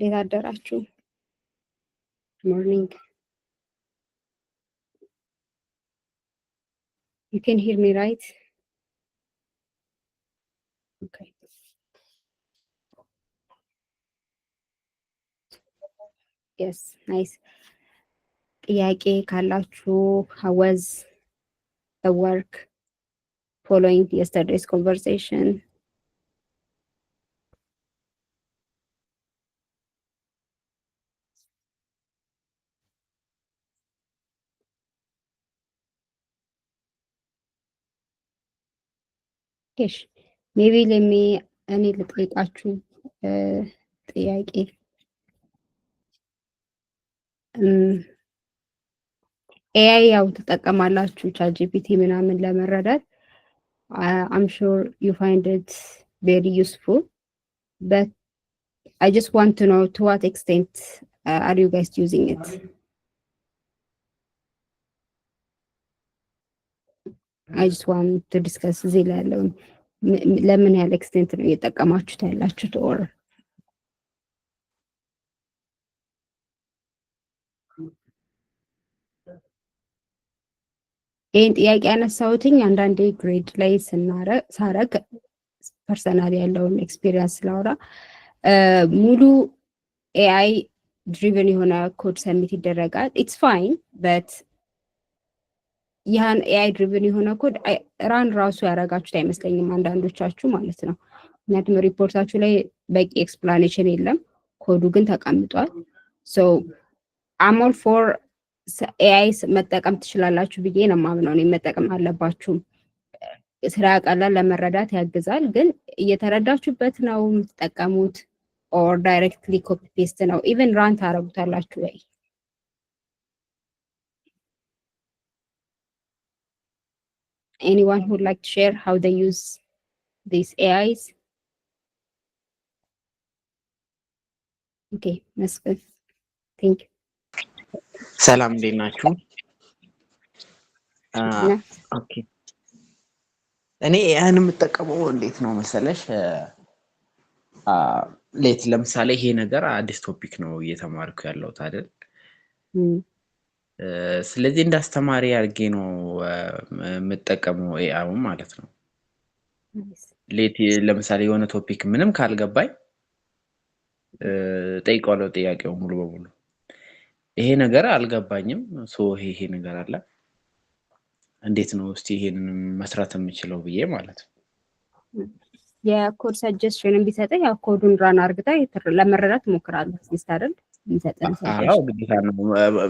እንዴት አደራችሁ? Morning. You can hear me, right? Okay. Yes, nice. ጥያቄ ካላችሁ how was the work following yesterday's conversation? Yes, maybe let me እኔ ልጠይቃችሁ ጥያቄ AI ያው ትጠቀማላችሁ ChatGPT ምናምን ለመረዳት I'm sure you find it very useful, but I just want to know to what extent are you guys using it? I just want to discuss እዚህ ላይ ያለውን ለምን ያህል ኤክስቴንት ነው እየተጠቀማችሁት ያላችሁት or ይህን ጥያቄ ያነሳሁትኝ አንዳንዴ ግሬድ ላይ ሳረግ ፐርሰናል ያለውን ኤክስፒሪየንስ ስላወራ ሙሉ ኤአይ ድሪቨን የሆነ ኮድ ሰሚት ይደረጋል። ኢትስ ፋይን በት ያን ኤአይ ድሪቨን የሆነ ኮድ ራን ራሱ ያደረጋችሁት አይመስለኝም አንዳንዶቻችሁ ማለት ነው። ምክንያቱም ሪፖርታችሁ ላይ በቂ ኤክስፕላኔሽን የለም፣ ኮዱ ግን ተቀምጧል። ሶ አም ኦል ፎር ኤአይ መጠቀም ትችላላችሁ ብዬ ነው የማምነው። እኔ መጠቀም አለባችሁ። ስራ ቀላል ለመረዳት ያግዛል። ግን እየተረዳችሁበት ነው የምትጠቀሙት ኦር ዳይሬክትሊ ኮፒ ፔስት ነው? ኢቨን ራን ታረጉታላችሁ ወይ? Anyone who would like to share how they use these AIs? Okay, መስፍን thank you. ሰላም እንዴት ናችሁ? ኦኬ እኔ ኤአይን የምጠቀመው እንዴት ነው መሰለሽ? ለምሳሌ ይሄ ነገር አዲስ ቶፒክ ነው እየተማርኩ ያለሁት አይደል? ስለዚህ እንደ አስተማሪ አድርጌ ነው የምጠቀመው ኤአይውን ማለት ነው። ለምሳሌ የሆነ ቶፒክ ምንም ካልገባኝ ጠይቀዋለሁ ጥያቄው ሙሉ በሙሉ ይሄ ነገር አልገባኝም፣ ይሄ ነገር አለ እንዴት ነው እስቲ ይሄንን መስራት የምችለው ብዬ ማለት ነው። የኮድ ሰጀስሽን ቢሰጠኝ ያው ኮዱን ራን አድርገህ ለመረዳት እሞክራለሁ ሲስተርል ይሰጠን ሰጀስሽን። አዎ ግዴታ ነው።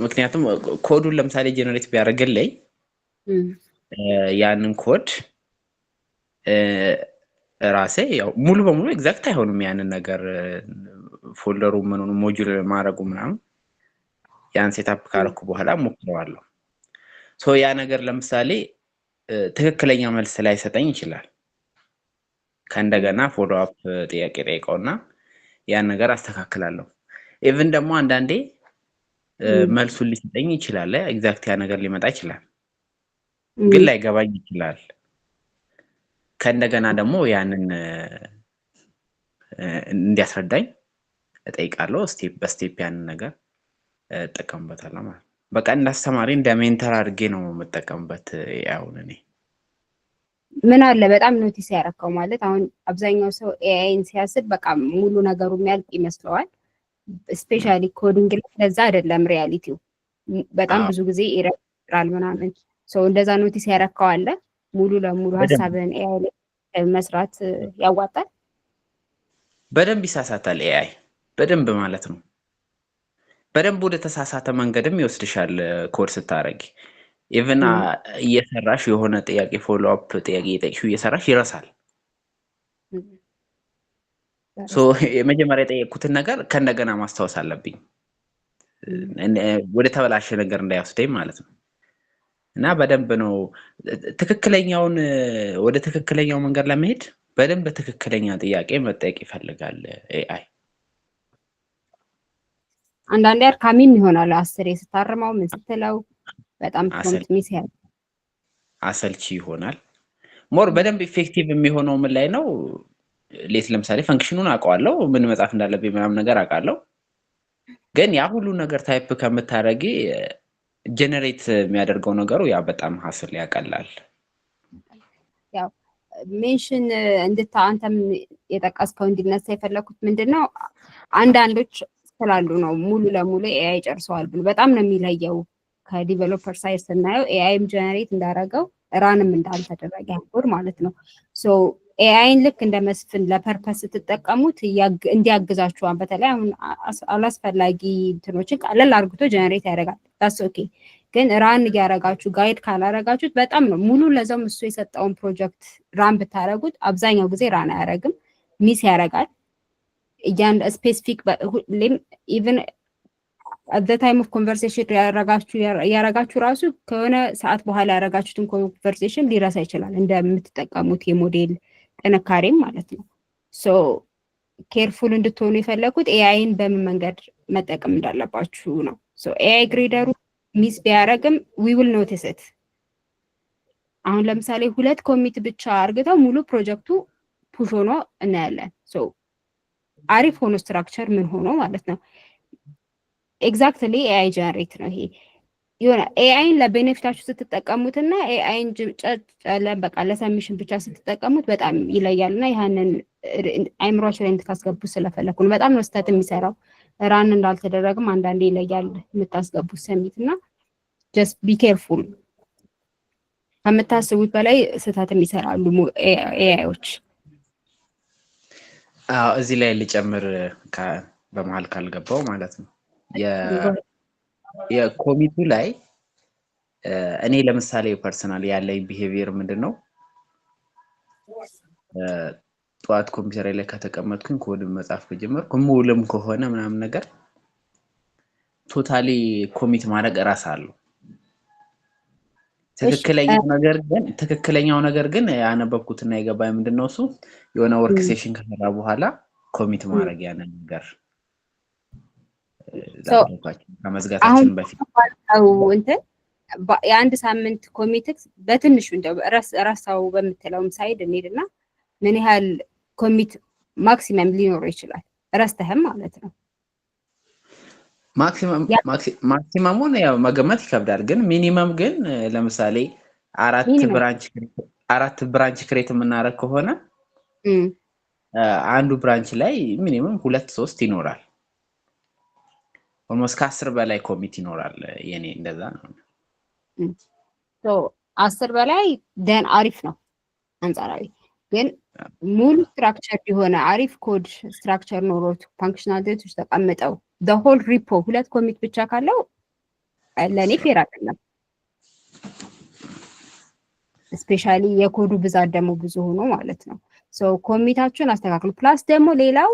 ምክንያቱም ኮዱን ለምሳሌ ጀነሬት ቢያደርግልኝ ያንን ኮድ ራሴ ያው ሙሉ በሙሉ ኤግዛክት አይሆንም ያንን ነገር ፎልደሩ ምኑን ሞጁል ማድረጉ ምናምን ያን ሴትአፕ ካረኩ በኋላ ሞክረዋለሁ። ያ ነገር ለምሳሌ ትክክለኛ መልስ ላይ ሰጠኝ ይችላል። ከእንደገና ፎሎ አፕ ጥያቄ ጠይቀውና ያን ነገር አስተካክላለሁ። ኢቭን ደግሞ አንዳንዴ መልሱን ሊሰጠኝ ይችላል፣ ኤግዛክት ያ ነገር ሊመጣ ይችላል፣ ግን ላይገባኝ ይችላል። ከእንደገና ደግሞ ያንን እንዲያስረዳኝ እጠይቃለሁ። ስቴፕ በስቴፕ ያንን ነገር እጠቀምበታለሁ ማለት ነው። በቃ እንዳስተማሪ እንደ ሜንተር አድርጌ ነው የምጠቀምበት። ያውን እኔ ምን አለ በጣም ኖቲስ ያደረከው ማለት አሁን አብዛኛው ሰው ኤአይን ሲያስብ በቃ ሙሉ ነገሩ የሚያልቅ ይመስለዋል። ስፔሻሊ ኮዲንግ ላይ ለዛ አይደለም ሪያሊቲው። በጣም ብዙ ጊዜ ይረራል ምናምን ሰው እንደዛ ኖቲስ ያደረከው አለ። ሙሉ ለሙሉ ሐሳብን ኤአይ ላይ መስራት ያዋጣል። በደንብ ይሳሳታል ኤአይ በደንብ ማለት ነው። በደንብ ወደ ተሳሳተ መንገድም ይወስድሻል ኮድ ስታረጊ። ኢቭን እየሰራሽ የሆነ ጥያቄ ፎሎ አፕ ጥያቄ እየጠየቅሽው እየሰራሽ ይረሳል። የመጀመሪያ የጠየቅኩትን ነገር ከእንደገና ማስታወስ አለብኝ ወደ ተበላሸ ነገር እንዳይወስደኝ ማለት ነው። እና በደንብ ነው ትክክለኛውን ወደ ትክክለኛው መንገድ ለመሄድ በደንብ ትክክለኛ ጥያቄ መጠየቅ ይፈልጋል ኤአይ። አንዳንዴ አድካሚም ይሆናል። አስሬ ስታርመው ምን ስትለው በጣም ፕሮምፕት ሚስ ያለ አሰልቺ ይሆናል። ሞር በደንብ ኢፌክቲቭ የሚሆነው ምን ላይ ነው? ለምሳሌ ፈንክሽኑን አውቀዋለሁ፣ ምን መጻፍ እንዳለብኝ ምናምን ነገር አውቃለሁ። ግን ያ ሁሉ ነገር ታይፕ ከምታረጊ ጀነሬት የሚያደርገው ነገሩ ያ በጣም ሀስል ያቀላል። ያው ሜንሽን አንተም የጠቀስከው እንዲነሳ የፈለኩት ምንድነው አንዳንዶች ስላሉ ነው ሙሉ ለሙሉ ኤአይ ጨርሰዋል ብሎ በጣም ነው የሚለየው። ከዲቨሎፐር ሳይድ ስናየው ኤአይም ጀነሬት እንዳረገው ራንም እንዳልተደረገ ያንጎር ማለት ነው። ሶ ኤአይን ልክ እንደ መስፍን ለፐርፐስ ስትጠቀሙት እንዲያግዛችኋል። በተለይ አሁን አላስፈላጊ እንትኖችን ቀለል አርግቶ ጀነሬት ያደርጋል። ዳስ ኦኬ። ግን ራን እያረጋችሁ ጋይድ ካላረጋችሁት በጣም ነው ሙሉ ለዛውም እሱ የሰጠውን ፕሮጀክት ራን ብታረጉት አብዛኛው ጊዜ ራን አያረግም፣ ሚስ ያረጋል። ስፔሲፊክ ኢቨን at the time of conversation ያረጋችሁ ራሱ ከሆነ ሰዓት በኋላ ያረጋችሁትን ኮንቨርሴሽን ሊረሳ ይችላል እንደምትጠቀሙት የሞዴል ጥንካሬም ማለት ነው። ሶ ኬርፉል እንድትሆኑ የፈለኩት ኤአይን በምን መንገድ መጠቀም እንዳለባችሁ ነው። ሶ ኤአይ ግሬደሩ ሚስ ቢያረግም we will notice it። አሁን ለምሳሌ 2 ኮሚት ብቻ አርግተው ሙሉ ፕሮጀክቱ ፑሽ ሆኖ እናያለን። ሶ አሪፍ ሆኖ ስትራክቸር ምን ሆኖ ማለት ነው ኤግዛክትሊ ኤአይ ጀነሬት ነው። ይሄ የሆነ ኤአይን ለቤኔፊታችሁ ስትጠቀሙትና ኤአይን በቃ ለሰሚሽን ብቻ ስትጠቀሙት በጣም ይለያልና ያንን አይምሮአችሁ ላይ እንድታስገቡ ስለፈለኩ ነው። በጣም ነው ስህተት የሚሰራው ራን እንዳልተደረገም አንዳንዴ ይለያል የምታስገቡት ሰሚትና just be careful። ከምታስቡት በላይ ስህተትም ይሰራሉ ኤአይዎች። እዚህ ላይ ልጨምር በመሀል ካልገባው ማለት ነው የኮሚቱ ላይ እኔ ለምሳሌ ፐርሰናል ያለኝ ቢሄቪየር ምንድነው ጠዋት ኮምፒውተር ላይ ከተቀመጥኩኝ ኮድ መጻፍ ከጀመርኩ ሙሉም ከሆነ ምናምን ነገር ቶታሊ ኮሚት ማድረግ እራሳለሁ። ትክክለኛው ነገር ግን ያነበብኩትና የገባኝ ምንድነው እሱ የሆነ ወርክ ሴሽን ከሰራ በኋላ ኮሚት ማድረግ ያንን ነገር ከመዝጋታችን በፊት እንትን የአንድ ሳምንት ኮሚት በትንሹ እንደው ራሳው በምትለውም ሳይድ እንሄድና ምን ያህል ኮሚት ማክሲመም ሊኖረው ይችላል ረስተህም ማለት ነው። ማክሲመሙን ያው መገመት ይከብዳል፣ ግን ሚኒመም ግን ለምሳሌ አራት ብራንች ክሬት የምናደርግ ከሆነ አንዱ ብራንች ላይ ሚኒመም 2-3 ይኖራል። ኦልሞስት ከ10 በላይ ኮሚት ይኖራል። የኔ እንደዛ ነው። ሶ 10 በላይ ደን አሪፍ ነው አንጻራዊ። ግን ሙሉ ስትራክቸር የሆነ አሪፍ ኮድ ስትራክቸር ኖሮት ፋንክሽናሊቲዎች ተቀምጠው the whole repo 2 ኮሚት ብቻ ካለው ለኔ ፌር አይደለም። ስፔሻሊ የኮዱ ብዛት ደግሞ ብዙ ሆኖ ማለት ነው። ሶ ኮሚታችሁን አስተካክሉ። ፕላስ ደግሞ ሌላው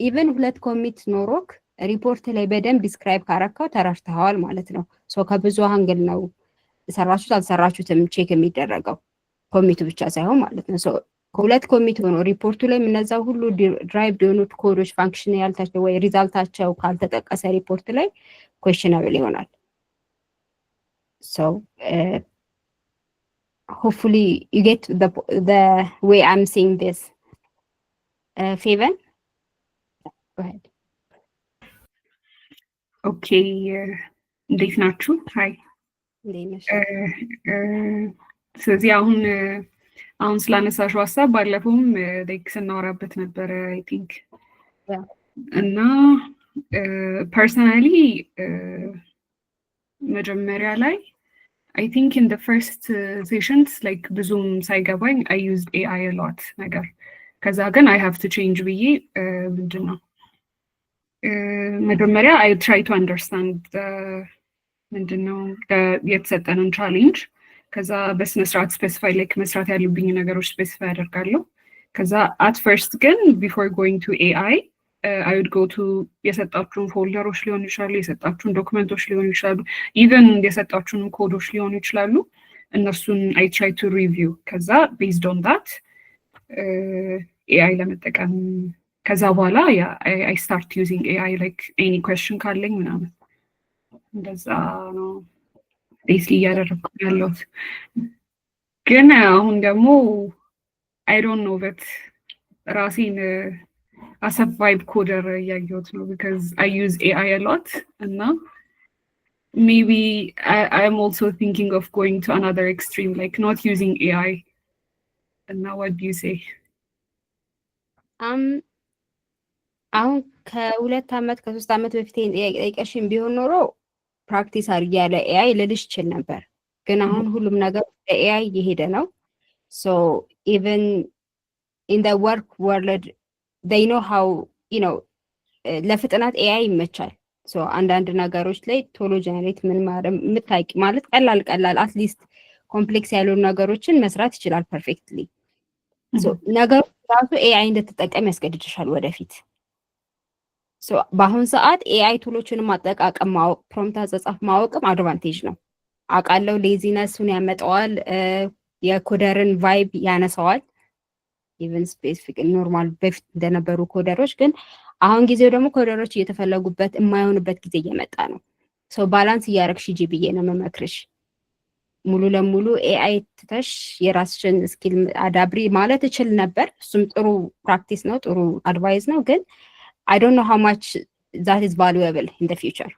ኢቭን 2 ኮሚት ኖሮክ ሪፖርት ላይ በደንብ ዲስክራይብ ካረካው ተራርተዋል ማለት ነው። ሶ ከብዙ አንግል ነው ሰራችሁት አልሰራችሁትም ቼክ የሚደረገው ኮሚቱ ብቻ ሳይሆን ማለት ነው። ሶ ከ2 ኮሚት ሆኖ ሪፖርቱ ላይ እነዛው ሁሉ ድራይቭ የሆኑት ኮዶች ፋንክሽን ያልታቸው ወይ ሪዛልታቸው ካልተጠቀሰ ሪፖርት ላይ ኩዌስቸናብል ይሆናል። ሶ hopefully you get the way I'm seeing this. Faven, go ahead. Okay, እንዴት ናችሁ? ሃይ ስለዚህ አሁን ስላነሳሽው ሀሳብ ባለፈውም ስናወራበት ነበረ አይ ቲንክ እና ፐርሰናሊ መጀመሪያ ላይ I think in the first sessions like ብዙም ሳይገባኝ I used AI a lot ነገር ከዛ ግን I have to change ብዬ ምንድነው መጀመሪያ I try to understand ምንድነው የተሰጠንን ቻሌንጅ ከዛ በስነ ስርዓት ስፔሲፋይ ላይክ መስራት ያሉብኝ ነገሮች ስፔሲፋይ አደርጋለሁ። ከዛ at first ግን before going to AI I would go to የሰጣችሁን ፎልደሮች ሊሆኑ ይችላሉ፣ የሰጣችሁን ዶክመንቶች ሊሆኑ ይችላሉ፣ ኢቨን የሰጣችሁን ኮዶች ሊሆኑ ይችላሉ። እነሱን I try to review ከዛ based on that AI ለመጠቀም ከዛ በኋላ I start using AI like any question ካለኝ ምናምን እንደዛ ነው basically ያደረኩት ያለሁት። ግን አሁን ደግሞ I don't know that ራሴን as a vibe coder እያየሁት ነው because I use AI a lot እና maybe I'm also thinking of going to another extreme, like not using AI. And now what do you say? አሁን ከ2 ዓመት ከ3 ዓመት በፊት ጠይቀሽኝ ቢሆን ኖሮ ፕራክቲስ አድርጌ ያለ ኤአይ ልልሽ ይችል ነበር። ግን አሁን ሁሉም ነገር ኤአይ እየሄደ ነው። ሶ ኢቨን ኢን ዘ ወርክ ወርልድ they know how you know ለፍጥነት ኤአይ ይመቻል። ሶ አንዳንድ ነገሮች ላይ ቶሎ ጀነሬት ምን የምታውቂ ማለት ቀላል አትሊስት ኮምፕሌክስ ያሉ ነገሮችን መስራት ይችላል ፐርፌክትሊ። ሶ ነገሩ ራሱ ኤአይ እንድትጠቀም ያስገድድሻል ወደፊት። ሶ በአሁን ሰዓት ኤአይ ቱሎችን ማጠቃቀም ማወቅ፣ ፕሮምፕት አጻጻፍ ማወቅም አድቫንቴጅ ነው። አውቃለሁ ሌዚነሱን ያመጣዋል፣ የኮደርን ቫይብ ያነሳዋል። ኢቨን ስፔሲፊክ ኖርማል በፊት እንደነበሩ ኮደሮች ግን አሁን ጊዜው ደግሞ ኮደሮች እየተፈለጉበት የማይሆንበት ጊዜ እየመጣ ነው። ሶ ባላንስ እያረግሽ ሂጂ ብዬ ነው መመክርሽ። ሙሉ ለሙሉ ኤአይ ትተሽ የራስሽን ስኪል አዳብሪ ማለት እችል ነበር። እሱም ጥሩ ፕራክቲስ ነው፣ ጥሩ አድቫይስ ነው። ግን I don't know how much that is valuable in the future,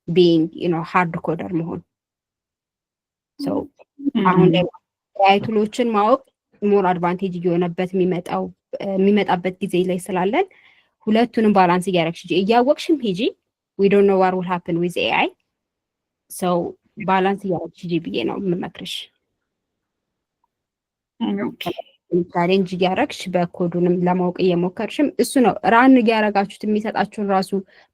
being, you know, hard coder መሆን። So አሁን ላይ ኤአይ ቱሎችን ማወቅ ሞር አድቫንቴጅ እየሆነበት የሚመጣበት ጊዜ ላይ ስላለን ሁለቱንም ባላንስ እያደረግሽ ሂጂ፣ እያወቅሽም ሂጂ። we don't know what will happen with AI, so ባላንስ እያደረግሽ ሂጂ ብዬ ነው የምመክርሽ። ቻሌንጅ እያደረግሽ በኮዱንም ለማወቅ እየሞከርሽም እሱ ነው ራን እያደረጋችሁት የሚሰጣችሁን ራሱ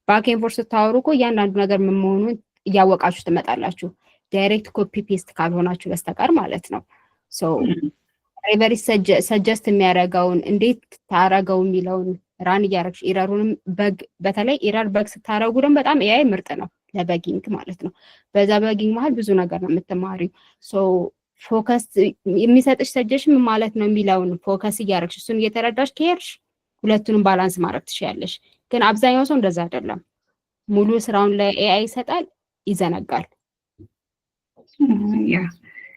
ባክኤንድ ፎርስ ስታወሩ እኮ እያንዳንዱ ነገር ምን መሆኑን እያወቃችሁ ትመጣላችሁ፣ ዳይሬክት ኮፒ ፔስት ካልሆናችሁ በስተቀር ማለት ነው። ሶ ሪቨሪ ሰጀስት የሚያደርገውን እንዴት ታረገው የሚለውን ራን እያደረግሽ ኢረሩንም በተለይ ኢረር በግ ስታረጉ ደግሞ በጣም ኤአይ ምርጥ ነው ለበጊንግ ማለት ነው። በዛ በጊንግ መሀል ብዙ ነገር ነው የምትማሪው። ሶ ፎከስ የሚሰጥሽ ሰጀሽን ማለት ነው የሚለውን ፎከስ እያደረግሽ እሱን እየተረዳሽ ከሄድሽ ሁለቱንም ባላንስ ማድረግ ትችያለሽ። ግን አብዛኛው ሰው እንደዛ አይደለም። ሙሉ ስራውን ለኤአይ ይሰጣል፣ ይዘነጋል።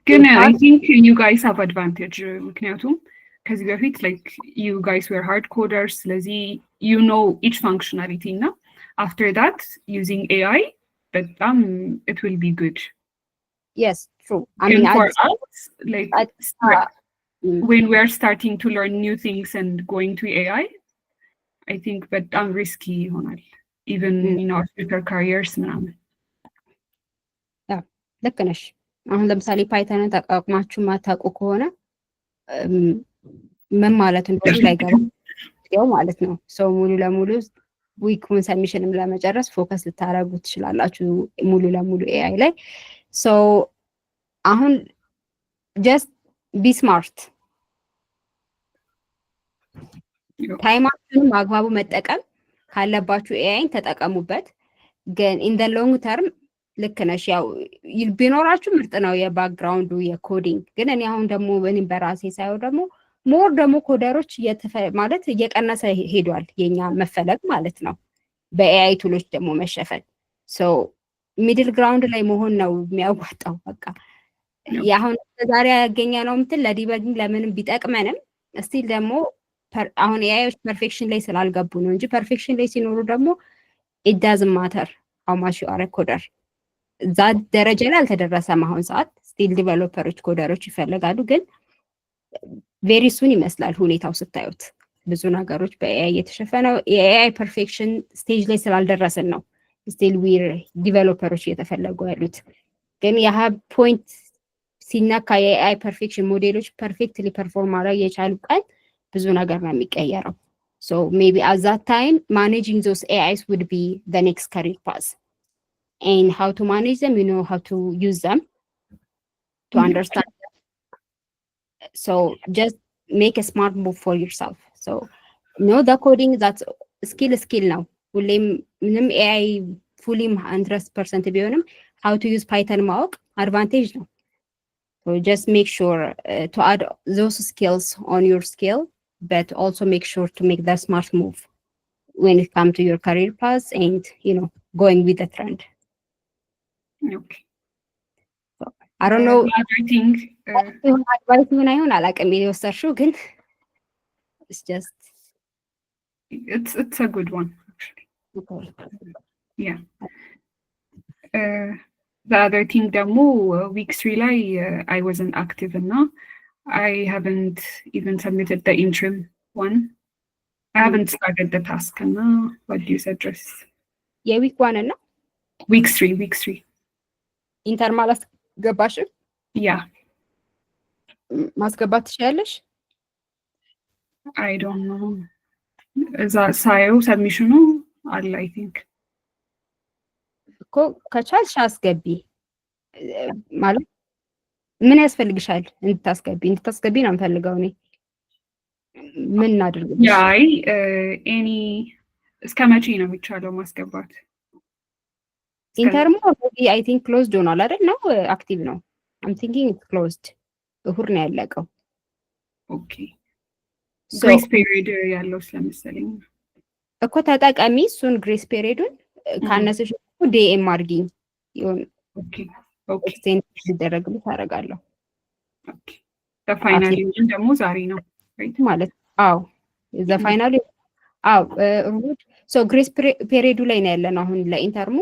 ግን I think you guys have advantage ምክንያቱም ከዚህ በፊት like you guys were hard coders ስለዚህ you know each functionality እና after that using AI በጣም it will be good. Yes, true. I mean, mean, for us, like when we're starting to learn new things and going to AI, I think በጣም risky ይሆናል even in our future careers ምናምን። ልክ ነሽ። አሁን ለምሳሌ ፓይተንን ተጠቅማችሁ ማታውቁ ከሆነ ምን ማለት እንደሆነ ላይገባ ማለት ነው። ሰው ሙሉ ለሙሉ ዊኩን ሰሚሽንም ለመጨረስ ፎከስ ልታረጉ ትችላላችሁ ሙሉ ለሙሉ ኤአይ ላይ። ሶ አሁን ጀስት ቢ ስማርት፣ ታይማችሁንም አግባቡ መጠቀም ካለባችሁ ኤአይን ተጠቀሙበት። ግን ኢን ዘ ሎንግ ተርም ልክ ነሽ። ያው ቢኖራችሁ ምርጥ ነው የባክግራውንዱ የኮዲንግ። ግን እኔ አሁን ደግሞ እኔ በራሴ ሳይሆን ደግሞ ሞር ደግሞ ኮደሮች ማለት እየቀነሰ ሄዷል የኛ መፈለግ ማለት ነው፣ በኤአይ ቱሎች ደግሞ መሸፈን። ሶ ሚድል ግራውንድ ላይ መሆን ነው የሚያዋጣው። በቃ አሁን ዛሬ ያገኘ ነው ምትል ለዲበጊንግ ለምንም ቢጠቅመንም እስቲል ደግሞ አሁን ኤአይዎች ፐርፌክሽን ላይ ስላልገቡ ነው እንጂ ፐርፌክሽን ላይ ሲኖሩ ደግሞ ኢት ዳዝንት ማተር ሃው ማች ዩ አር ኮደር። እዛ ደረጃ ላይ አልተደረሰም አሁን ሰዓት። ስቲል ዲቨሎፐሮች ኮደሮች ይፈልጋሉ። ግን ቬሪ ሱን ይመስላል ሁኔታው ስታዩት ብዙ ነገሮች በኤአይ የተሸፈነው። የኤአይ ፐርፌክሽን ስቴጅ ላይ ስላልደረስን ነው ስቲል ዊር ዲቨሎፐሮች እየተፈለጉ ያሉት። ግን ያህ ፖይንት ሲነካ የኤአይ ፐርፌክሽን ሞዴሎች ፐርፌክትሊ ፐርፎርም ማድረግ የቻሉ ቀን ብዙ ነገር ነው የሚቀየረው። ሶ ሜቢ አት ዛት ታይም ማኔጂንግ ዞስ ኤአይስ ውድ ቢ ዘ ኔክስት ካሪር ፓዝ and how to manage them, you know how to use them to understand them. So just make a smart move for yourself. So know the coding, that's skill now. ሁሌም ምንም ኤአይ fully 100% ቢሆንም how to use Python ማወቅ advantage ነው። So just make sure to add those skills on your skill, but also make sure to make the smart move when it comes to your career path and, you know, going with the trend. Okay. So, I don't know. I think advice ምን አይሆን አላውቅም የወሰድሽው ግን it's just It's a good one actually. Okay. Yeah. The other thing ደግሞ week 3 ላይ I wasn't active እና I haven't even submitted the interim one. I haven't started the task እና what do you suggest? የዊክ 1 እና week 3 ኢንተርም አላስገባሽም? yeah. ማስገባት ትችያለሽ? I don't know. እዛ ሳየው ሰብሚሽኑ አለ I think እኮ ከቻልሽ አስገቢ። ማለት ምን ያስፈልግሻል እንድታስገቢ ነው የምፈልገው እኔ። ምን እናድርግልሽ? ያይ ኤኒ እስከ መቼ ነው የሚቻለው ማስገባት? ኢንተርሙ ኦልሬዲ አይ ቲንክ ክሎዝድ ሆኗል አይደል? ነው አክቲቭ ነው። አም ቲንኪንግ ኢትስ ክሎዝድ። እሁድ ነው ያለቀው። ኦኬ ግሬስ ፔሪድ ያለው ስለመሰለኝ እኮ ተጠቀሚ እሱን ግሬስ ፔሪዱን። ካነሰሽ ዲኤም አድርጊኝ ይሁን። ኦኬ ኤክስቴንድ ሊደረግልሽ አደርጋለሁ። ኦኬ ፋይናሊ ደግሞ ዛሬ ነው ማለት አዎ፣ ዘ ፋይናል አዎ እሁድ። ሶ ግሬስ ፔሪዱ ላይ ነው ያለነው አሁን ለኢንተርሙ።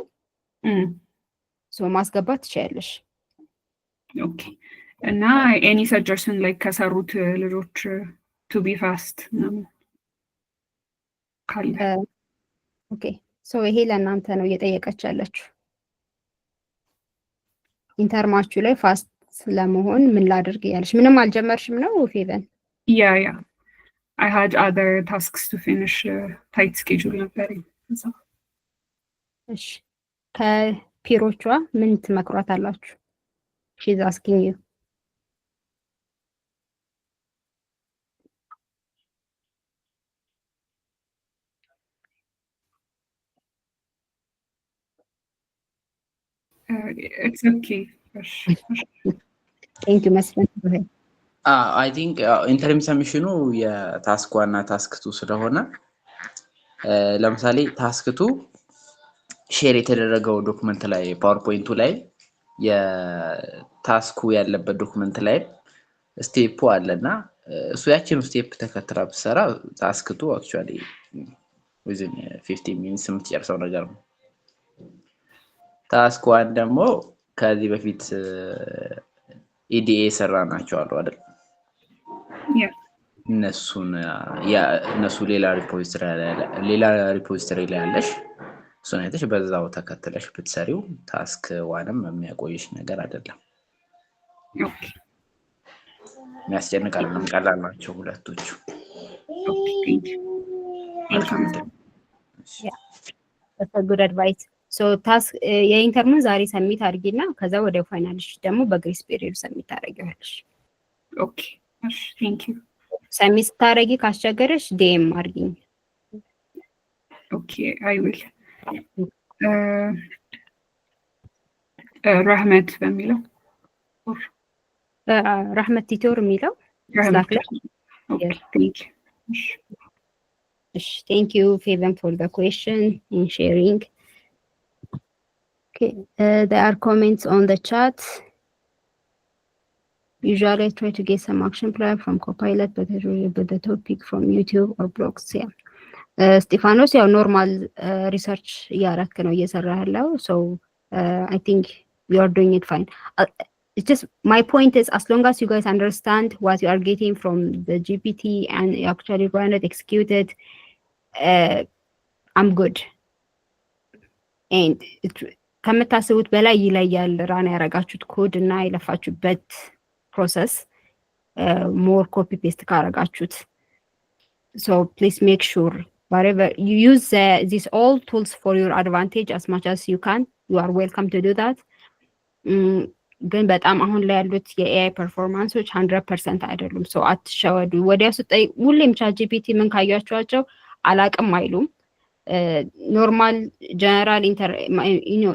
ሶ ማስገባት ትችያለሽ። ኦኬ እና ኤኒ ሰጀሽን ላይክ ከሰሩት ልጆች ቱ ቢ ፋስት ነው ካለ? ኦኬ ሶ ይሄ ለእናንተ ነው እየጠየቀች ያለችው። ኢንተርማችሁ ላይ ፋስት ለመሆን ምን ላድርግ እያለች። ምንም አልጀመርሽም ነው ፌቨን? Yeah. I had other tasks to finish. Tight schedule ነበረኝ። እሺ ከፒሮቿ ምን ትመክሯት አላችሁ? she's asking you. It's okay. Thank you መስፍን። አይ ቲንክ ኢንተሪም ሰሚሽኑ የታስክ 1 እና ታስክ 2 ስለሆነ ለምሳሌ ታስክ 2 ሼር የተደረገው ዶክመንት ላይ ፓወርፖይንቱ ላይ የታስኩ ያለበት ዶክመንት ላይ ስቴፕ አለና እሱ ያቺን ስቴፕ ተከትላ ብትሰራ ታስክ 2 አክቹአሊ within 15 minutes የምትጨርሰው ነገር ነው። ታስክ 1 ደግሞ ከዚህ በፊት ኢዲኤ ሰራናቸው አሉ አይደል? እነሱ ሌላ ሪፖዚተሪ ላይ ያለሽ እሱን አይተሽ በዛው ተከትለሽ ብትሰሪው ታስክ 1ም የሚያቆይሽ ነገር አይደለም። ኦኬ የሚያስጨንቃል ምን ቀላል ናቸው ሁለቶቹ። that's a good advice. so task የኢንተርሙን ዛሬ ሰሚት አድርጊና ከዛ ወደ ፋይናልሽ ደግሞ በግሬስ ፔሪድ ሰሚት ታደርጊዋለሽ። ኦኬ እሺ thank you. ሰሚት ታደርጊ ካስቸገረሽ ዲኤም አድርጊኝ። ኦኬ I will. ረህመት በሚለው ረህመት ቲቶር የሚለው ረህመት። ኦኬ thank you. Thank you Faven for the question and sharing. Okay, there are comments on the chat. Usually I try to get some action plan from Copilot, but I really but the topic from YouTube or blogs. Yeah. Stefanos, ያው ኖርማል ሪሰርች እያረክ ነው እየሰራ ያለው። so I think you are doing it fine. It's just my point is as long as you guys understand what you are getting from the GPT and you actually run it, execute it, I'm good. And ከምታስቡት በላይ ይለያል ራን ያረጋችሁት ኮድ እና የለፋችሁበት ፕሮሰስ ሞር ኮፒ ፔስት ካረጋችሁት። so please make sure whatever you use these all tools for your advantage as much as you can. You are welcome to do that. ግን በጣም አሁን ላይ ያሉት የኤአይ ፐርፎርማንሶች 100% አይደሉም። so አትሸወዱ። ወዲያ ስጠይ ሁሌም ቻትጂፒቲ ምን ካያችኋቸው አላቅም አይሉም። ኖርማል ጀነራል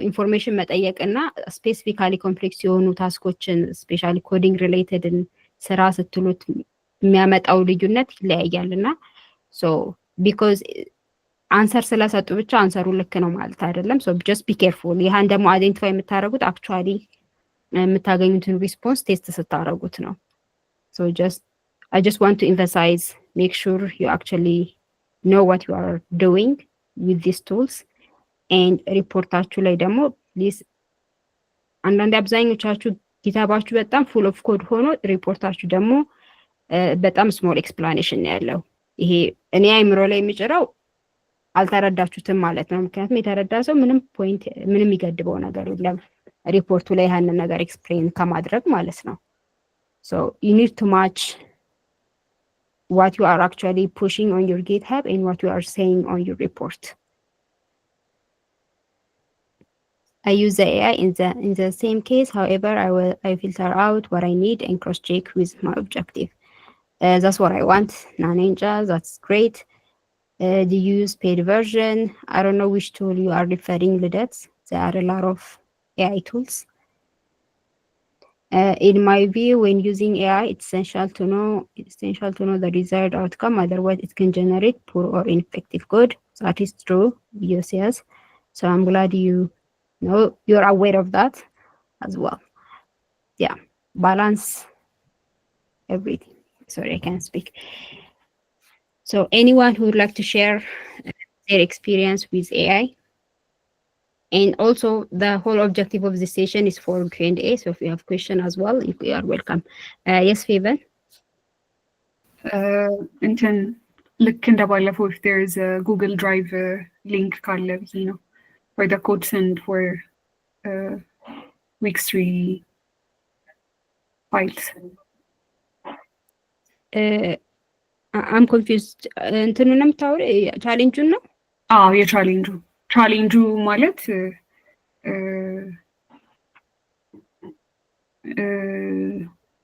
ኢንፎርሜሽን መጠየቅና ስፔሲፊካሊ ኮምፕሌክስ የሆኑ ታስኮችን ስፔሻሊ ኮዲንግ ሪሌትድን ስራ ስትሉት የሚያመጣው ልዩነት ይለያያልና so because አንሰር ስለሰጡ ብቻ አንሰሩ ልክ ነው ማለት አይደለም። so just be careful. ይሄን ደግሞ አይደንቲፋይ የምታረጉት አክቹአሊ የምታገኙትን ሪስፖንስ ቴስት ስታረጉት ነው። so I just want to emphasize, make sure you actually know what you are doing with these tools. and ሪፖርታችሁ ላይ ደግሞ ፕሊዝ አንዳንድ አብዛኞቻችሁ ጊታባችሁ በጣም full of code ሆኖ ሪፖርታችሁ ደግሞ በጣም small explanation ያለው ይሄ እኔ አይምሮ ላይ የሚጭራው አልተረዳችሁትም ማለት ነው። ምክንያቱም የተረዳ ሰው ምንም ይገድበው ነገር የለም ሪፖርቱ ላይ ያንን ነገር ኤክስፕሌን ከማድረግ ማለት ነው። so you need to match what you are actually pushing on your GitHub and what you are saying on your report. I use the AI in the same case. However, I filter out what I need and cross-check with my objective. That's what I want. Ninja, that's great. Do you use paid version? I don't know which tool you are referring to. That there are a lot of AI tools. In my view, when using AI, it's essential to know the desired outcome. Otherwise, it can generate poor or ineffective code. So that is true. Yes. So I'm glad you're aware of that as well. Yeah, balance everything. Sorry, I can't speak. So anyone who would like to share their experience with AI? And also the whole objective of this session is for Q&A. So if you have questions as well, you are welcome. Yes, Faven? Look in the ባለፈው if there is a Google Drive link ካለ ብዬ ነው for the code send for week 3 files. I'm confused. እንትኑን ነው የምታወሪው? ቻሌንጁን ነው? አዎ ቻሌንጁ ማለት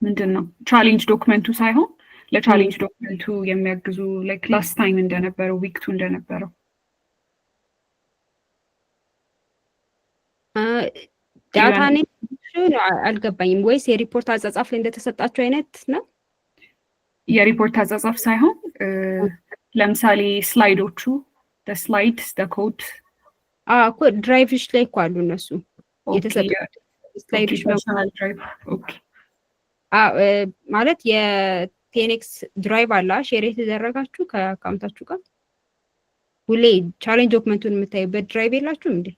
ምንድን ነው? ቻሌንጅ ዶክመንቱ ሳይሆን ለቻሌንጅ ዶክመንቱ የሚያግዙ ላይክ ላስት ታይም እንደነበረው ዊክ 2 እንደነበረው ዳታ ነው አልገባኝም። ወይስ የሪፖርት አጻጻፍ ላይ እንደተሰጣቸው አይነት ነው? የሪፖርት አጻጻፍ ሳይሆን ለምሳሌ ስላይዶቹ the slides the code እኮ ድራይቭሽ ላይ እኮ አሉ እነሱ የተሰጡ ስላይዶች ድራይቭ ኦኬ ማለት የቴኔክስ ድራይቭ አላ ሼር የተደረጋችሁ ከአካውንታችሁ ጋር ሁሌ ቻሌንጅ ዶክመንቱን የምታዩበት ድራይቭ የላችሁም እንዴ?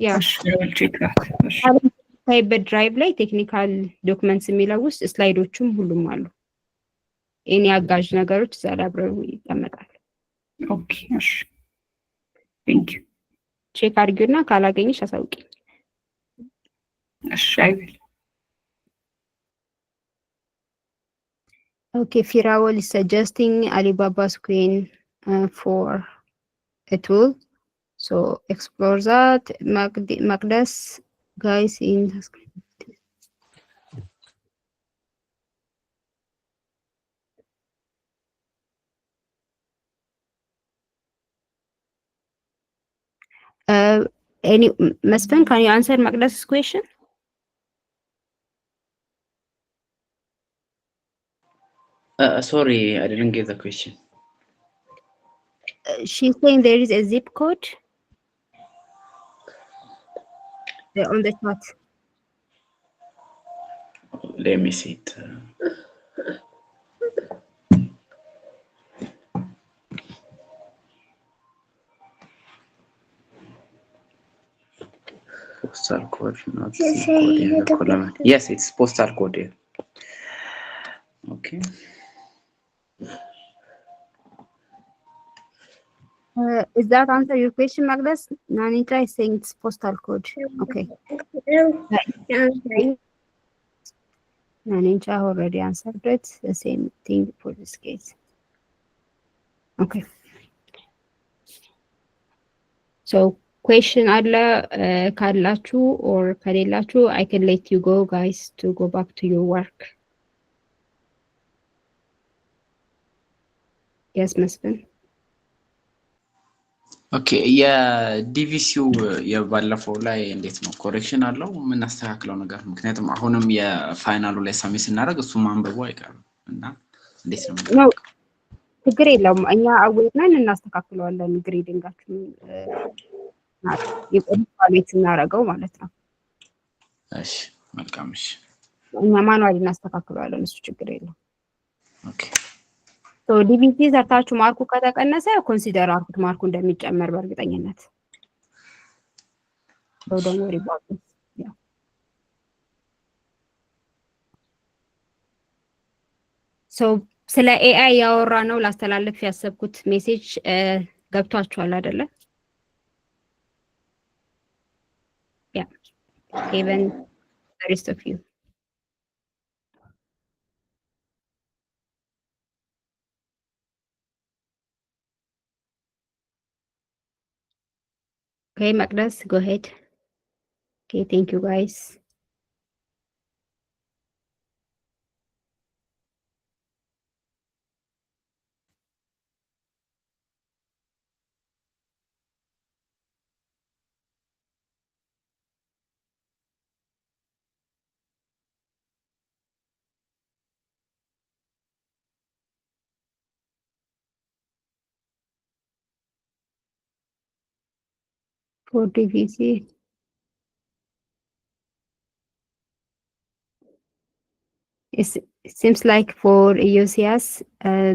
ያ የምታዩበት ድራይቭ ላይ ቴክኒካል ዶክመንትስ የሚለው ውስጥ ስላይዶቹም ሁሉም አሉ። እኔ አጋዥ ነገሮች እዛ ላይ አብረው ይቀመጣል። ኦኬ እሺ ቴንክ ዩ ቼክ አድርጊውና ካላገኘሽ አሳውቂኝ። እሺ አይ ዊል Okay, Firawal is suggesting Alibaba's Queen for a tool. So explore that. Magdas, guys, in Masfin, can you answer Magda's question? Sorry, I didn't get the question. She's saying there is a zip code on the chat. Let me see it. Postal code, not code. Yes, it's postal code here. Okay. Is that answer your question, Magdas? Nanita is saying it's postal code. Okay. Nanita already answered it. The same thing for this case. Okay. So question አለ ካላችሁ or ከሌላችሁ I can let you go, guys, to go back to your work. Yes, Masfin. ኦኬ የዲቪሲው የባለፈው ላይ እንዴት ነው ኮሬክሽን አለው ምን አስተካክለው ነገር? ምክንያቱም አሁንም የፋይናሉ ላይ ሳሚት ስናደርግ እሱ ማንበቡ አይቀርም እና እንዴት ነው? ችግር የለውም እኛ አዌርነን እናስተካክለዋለን። ግሬዲንጋችን የቆዲት እናደርገው ማለት ነው። እሺ መልካም። እሺ እኛ ማኑዋሊ እናስተካክለዋለን። እሱ ችግር የለውም። ኦኬ ሶ ዲቪሲ ሰርታችሁ ማርኩ ከተቀነሰ ኮንሲደር አርኩት ማርኩ እንደሚጨመር በእርግጠኝነት። ሶ ዶንት ወሪ አባውት ኢት። ሶ ስለ ኤአይ ያወራ ነው ላስተላልፍ ያሰብኩት ሜሴጅ ገብቷችኋል አይደለ? ያ ኢቨን the rest of you. Okay, Magdas, go ahead. Okay, thank you guys. For DVC, it seems like for EUCS,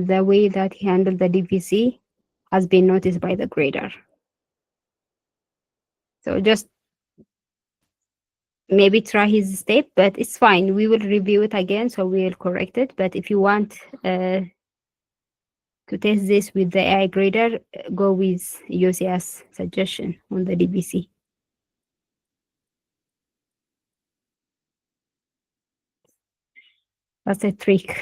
the way that he handled the DVC has been noticed by the grader. So just maybe try his step, but it's fine. We will review it again, so we will correct it. But if you want to test this with the AI grader, go with EUCS suggestion on the DVC. That's a trick.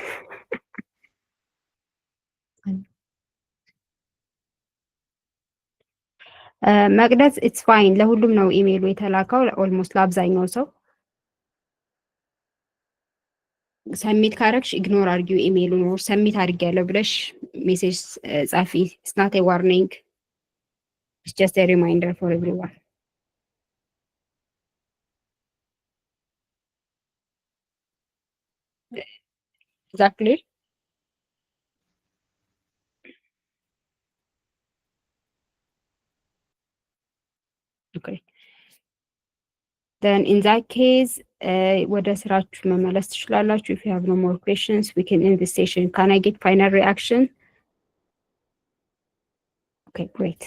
መቅደስ ኢትስ ፋይን ለሁሉም ነው ኢሜይሉ የተላከው ኦልሞስት ለአብዛኛው ሰው። ሰሚት ካረግሽ ኢግኖር አድርጊው ኢሜይሉን ኦር ሰሚት አድርጊያለሁ ብለሽ ሜሴጅ ጻፊ። ኢትስ ናት ኤ ዋርኒንግ ኢትስ ጀስት ኤ ሪማይንደር ፎር ኤቭሪዋን። Exactly. Okay. Then in that case, ወደ ስራችሁ መመለስ ትችላላችሁ። If you have no more questions, we can end this session. Can I get final reaction? Okay, great.